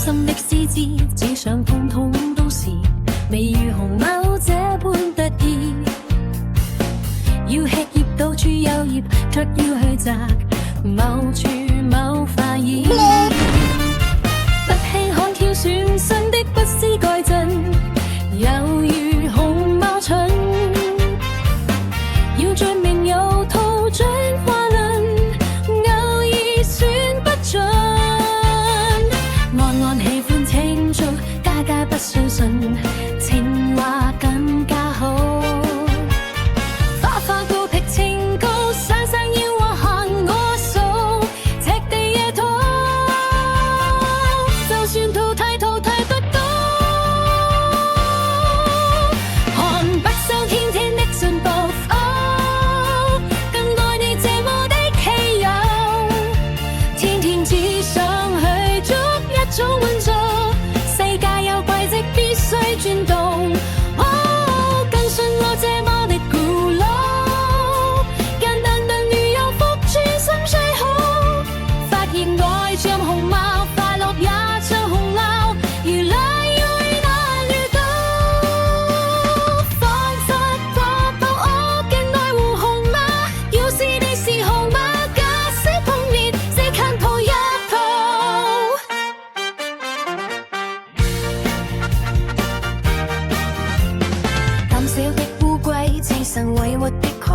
心的獅子，只想通通都是，未如熊貓這般得意。要吃葉到處有葉，卻要去摘某處某塊葉。不稀罕挑選新的不思蓋陣，猶如熊貓蠢。要像命有套進化論，偶爾選不準。安安喜歡清楚，家家不相信，情話更加好。花花高僻情高，山山要和行我數，赤地野土，就算淘汰不到。看北收天天的進步，更愛你這麼的稀有，天天只想去捉一種滿足，世界有軌跡必須轉動。更信我這麼的古老，簡單但如有福轉心最好。發現愛像熊貓，快樂也像熊貓，如來越難遇到。彷彿覺到我更愛護熊貓，要是你是熊貓，假使碰面，即刻抱一抱。膽小的烏龜，自身委屈的蓋，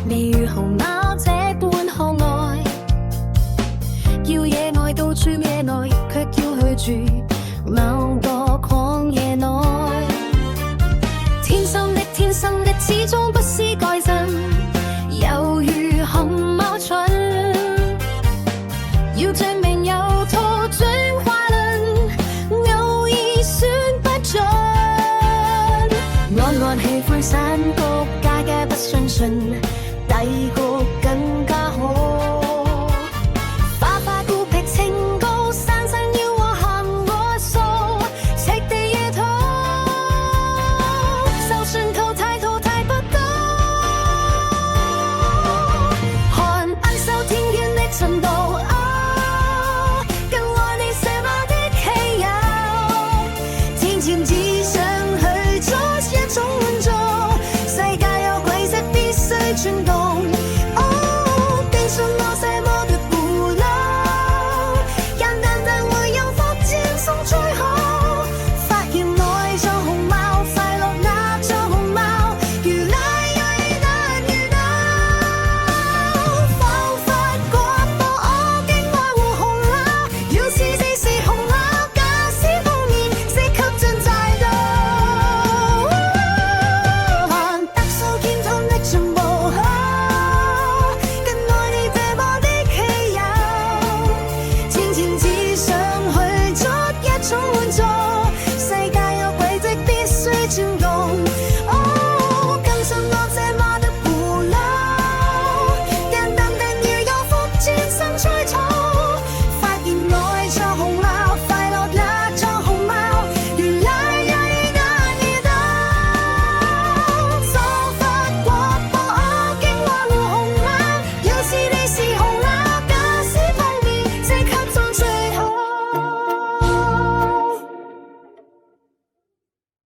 未如熊貓這般可愛。要野外到處野內，卻要去住某個曠野內。天生的，始終不思蓋陣，猶如熊貓蠢。要證明有